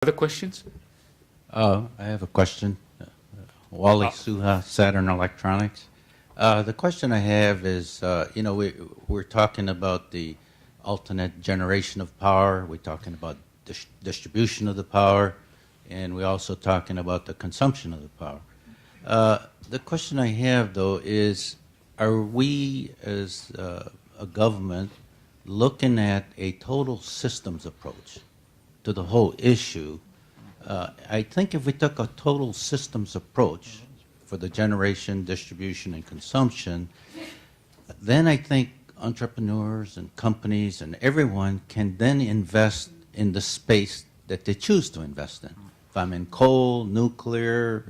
Other questions? I have a question. Wally Suha, Saturn Electronics. The question I have is, we're talking about the alternate generation of power. We're talking about distribution of the power, and we're also talking about the consumption of the power. The question I have, though, is, are we as a government looking at a total systems approach to the whole issue? I think if we took a total systems approach for the generation, distribution, and consumption, then I think entrepreneurs and companies and everyone can then invest in the space that they choose to invest in. If I'm in coal, nuclear,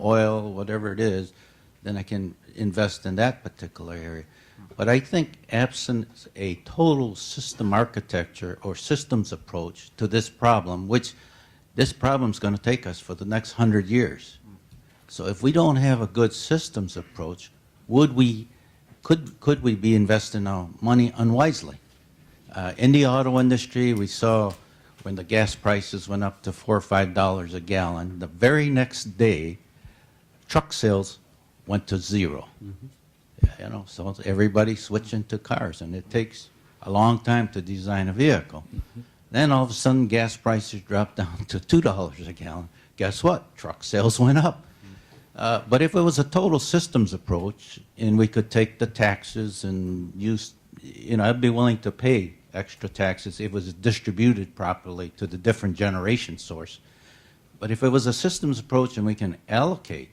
oil, whatever it is, then I can invest in that particular area. But I think absent a total system architecture or systems approach to this problem, which this problem is going to take us for the next 100 years. So if we don't have a good systems approach, could we be investing our money unwisely? In the auto industry, we saw when the gas prices went up to $4 or $5 a gallon, the very next day, truck sales went to zero. Mm-hmm. So everybody switching to cars, and it takes a long time to design a vehicle. Mm-hmm. Then all of a sudden, gas prices dropped down to $2 a gallon. Guess what? Truck sales went up. But if it was a total systems approach, and we could take the taxes and use, I'd be willing to pay extra taxes if it was distributed properly to the different generation source. But if it was a systems approach and we can allocate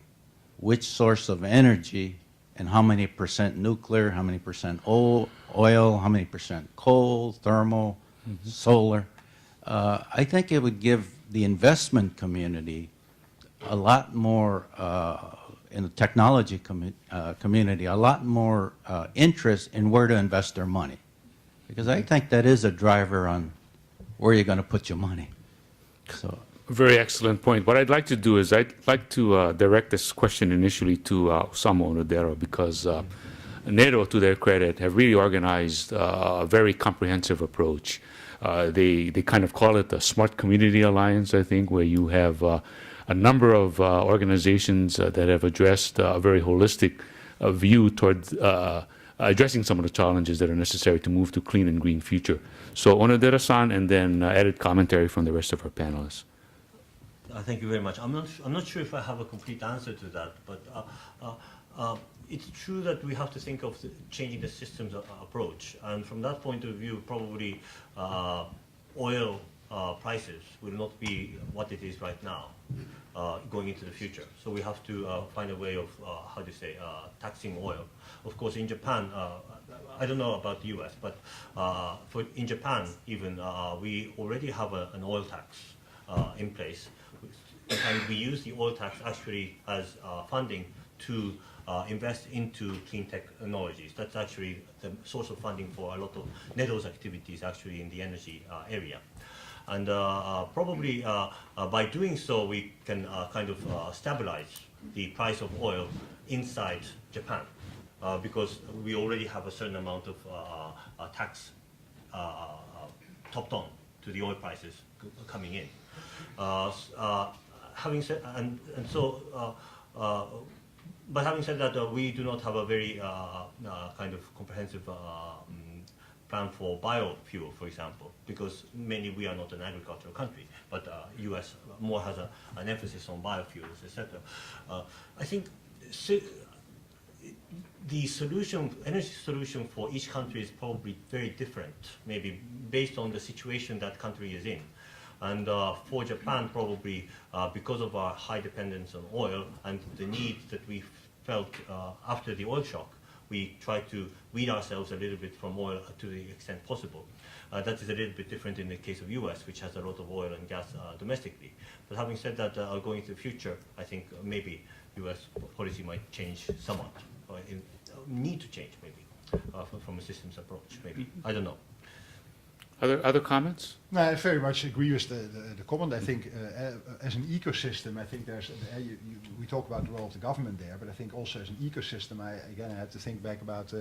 which source of energy and how many percent nuclear, how many percent oil, how many percent coal, thermal, mm-hmm. solar, I think it would give the investment community a lot more, in the technology community, a lot more interest in where to invest their money. Because I think that is a driver on where you're going to put your money. So. Very excellent point. What I'd like to do is I'd like to direct this question initially to Osama Onodera, because NATO, to their credit, have really organized a very comprehensive approach. They kind of call it the Smart Community Alliance, I think, where you have a number of organizations that have addressed a very holistic view towards addressing some of the challenges that are necessary to move to clean and green future. So Onodera-san, and then added commentary from the rest of our panelists. Thank you very much. I'm not sure if I have a complete answer to that, but it's true that we have to think of changing the systems approach, and from that point of view, probably oil prices will not be what it is right now going into the future. So we have to find a way of taxing oil. Of course, in Japan, I don't know about the U.S., but in Japan even we already have an oil tax in place. And we use the oil tax actually as funding to invest into clean technologies. That's actually the source of funding for a lot of NEDO's activities actually in the energy area. And probably by doing so, we can kind of stabilize the price of oil inside Japan because we already have a certain amount of tax topped on to the oil prices coming in. Having said, but having said that, we do not have a very kind of comprehensive plan for biofuel, for example, because mainly we are not an agricultural country, but U.S. more has an emphasis on biofuels, etc. I think the energy solution for each country is probably very different, maybe based on the situation that country is in. And for Japan, probably because of our high dependence on oil and the need that we felt after the oil shock, we try to weed ourselves a little bit from oil to the extent possible. That is a little bit different in the case of U.S., which has a lot of oil and gas domestically. But having said that, going into the future, I think maybe U.S. policy might change somewhat, or need to change maybe from a systems approach, maybe. I don't know. Other comments? No, I very much agree with the comment. I think as an ecosystem, I think there's, we talk about the role of the government there, but I think also as an ecosystem, I have to think back about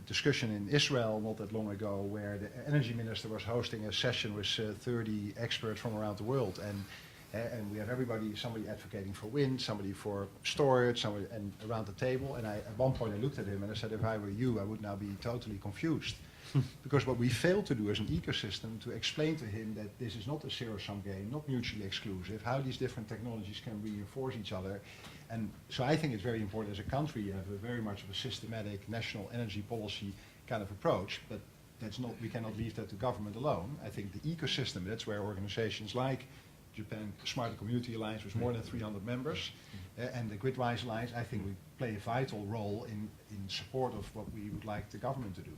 discussion in Israel not that long ago where the energy minister was hosting a session with 30 experts from around the world, and we have somebody advocating for wind, somebody for storage, somebody and around the table. And at one point I looked at him and I said, if I were you, I would now be totally confused. Because what we fail to do as an ecosystem to explain to him that this is not a zero-sum game, not mutually exclusive, how these different technologies can reinforce each other. And so I think it's very important as a country you have very much of a systematic national energy policy kind of approach, but we cannot leave that to government alone. I think the ecosystem, that's where organizations like Japan Smarter Community Alliance with more than 300 members and the Gridwise Alliance, I think we play a vital role in support of what we would like the government to do.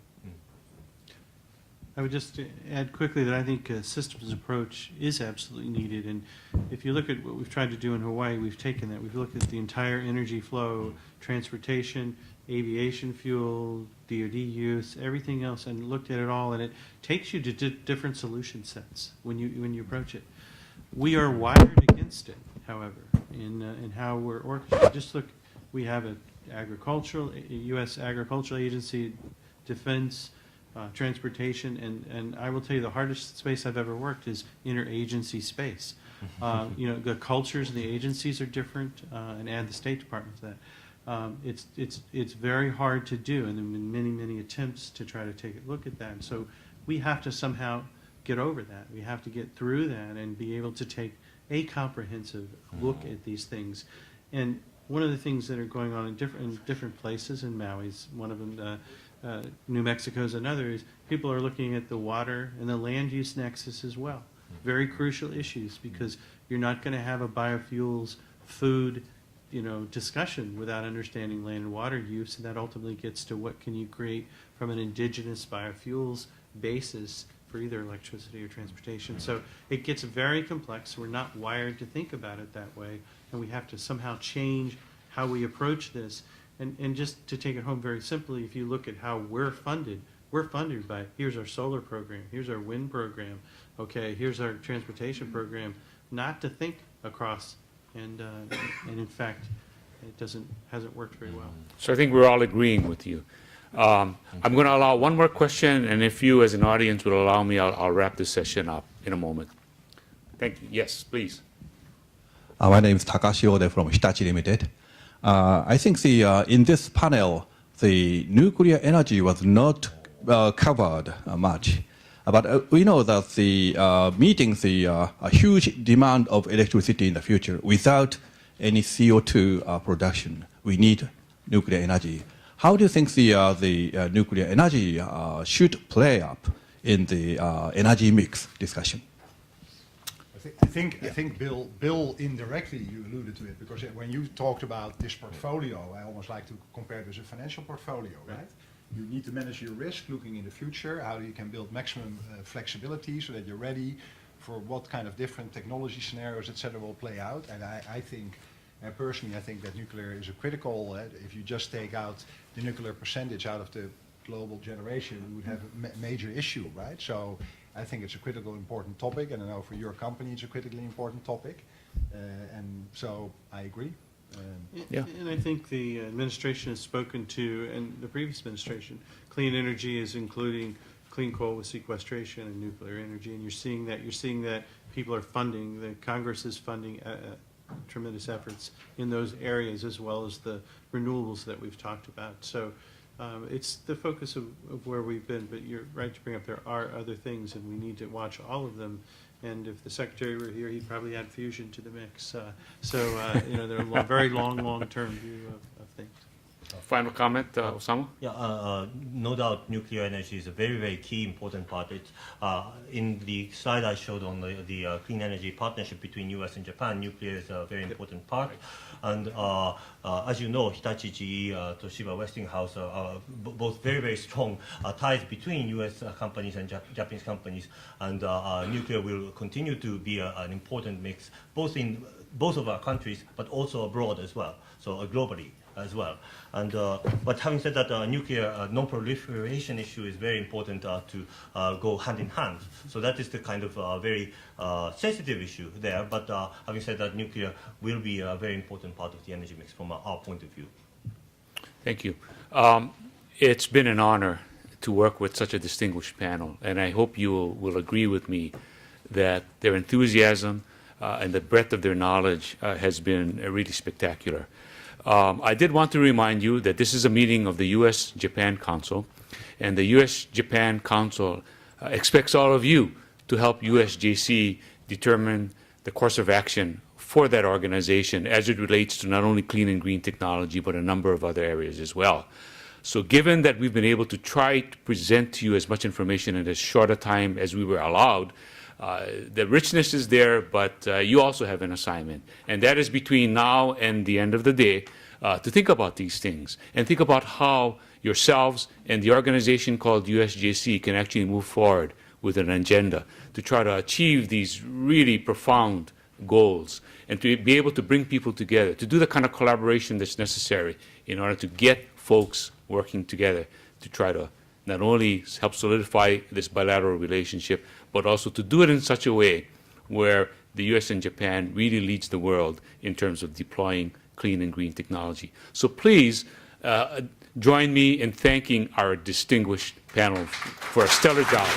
I would just add quickly that I think a systems approach is absolutely needed. And if you look at what we've tried to do in Hawaii, we've taken that. We've looked at the entire energy flow, transportation, aviation fuel, DoD use, everything else, and looked at it all. And it takes you to different solution sets when you approach it. We are wired against it, however, in how we're orchestrated. Just look, we have a U.S. Agricultural Agency, Defense, transportation, and I will tell you the hardest space I've ever worked is interagency space. The cultures of the agencies are different, and add the State Department to that. It's very hard to do, and there have been many attempts to try to take a look at that. So we have to somehow get over that. We have to get through that and be able to take a comprehensive look at these things. And one of the things that are going on in different places, in Maui's one of them, New Mexico's another, is people are looking at the water and the land use nexus as well. Very crucial issues, because you're not going to have a biofuels food discussion without understanding land and water use, and that ultimately gets to what can you create from an indigenous biofuels basis for either electricity or transportation. So it gets very complex. We're not wired to think about it that way, and we have to somehow change how we approach this. And just to take it home very simply, if you look at how we're funded by, here's our solar program, here's our wind program, okay, here's our transportation program, not to think across, and in fact, it hasn't worked very well. So I think we're all agreeing with you. I'm going to allow one more question, and if you as an audience will allow me, I'll wrap this session up in a moment. Thank you. Yes, please. My name is Takashi Ode from Hitachi Limited. I think in this panel, the nuclear energy was not covered much. But we know that meeting a huge demand of electricity in the future without any CO2 production, we need nuclear energy. How do you think the nuclear energy should play up in the energy mix discussion? I think Bill indirectly you alluded to it, because when you talked about this portfolio, I almost like to compare it with a financial portfolio, right? You need to manage your risk looking in the future, how you can build maximum flexibility so that you're ready for what kind of different technology scenarios, etc., will play out. And I think, personally, I think that nuclear is a critical, if you just take out the nuclear percentage out of the global generation, we would have a major issue, right? So I think it's a critical, important topic, and I know for your company it's a critically important topic, and so I agree. Yeah. And I think the administration has spoken to, and the previous administration, clean energy is including clean coal with sequestration and nuclear energy, and you're seeing that people are funding, the Congress is funding tremendous efforts in those areas, as well as the renewables that we've talked about. So it's the focus of where we've been, but you're right to bring up there are other things, and we need to watch all of them. And if the Secretary were here, he'd probably add fusion to the mix. They're a very long-term view of things. Final comment, Osama? Yeah, no doubt nuclear energy is a very key important part. It's, in the slide I showed on the clean energy partnership between US and Japan, nuclear is a very important part. And as you know, Hitachi, GE, Toshiba, Westinghouse are both very strong ties between US companies and Japanese companies. And nuclear will continue to be an important mix, both in both of our countries, but also abroad as well, so globally as well. And but having said that, nuclear non-proliferation issue is very important to go hand in hand. So that is the kind of very sensitive issue there. But having said that, nuclear will be a very important part of the energy mix from our point of view. Thank you. It's been an honor to work with such a distinguished panel, and I hope you will agree with me that their enthusiasm and the breadth of their knowledge has been really spectacular. I did want to remind you that this is a meeting of the U.S.-Japan Council, and the U.S.-Japan Council expects all of you to help USJC determine the course of action for that organization as it relates to not only clean and green technology, but a number of other areas as well. So given that we've been able to try to present to you as much information in as short a time as we were allowed, the richness is there, but you also have an assignment. And that is between now and the end of the day to think about these things and think about how yourselves and the organization called USJC can actually move forward with an agenda to try to achieve these really profound goals and to be able to bring people together, to do the kind of collaboration that's necessary in order to get folks working together to try to not only help solidify this bilateral relationship, but also to do it in such a way where the U.S. and Japan really leads the world in terms of deploying clean and green technology. So please join me in thanking our distinguished panel for a stellar job.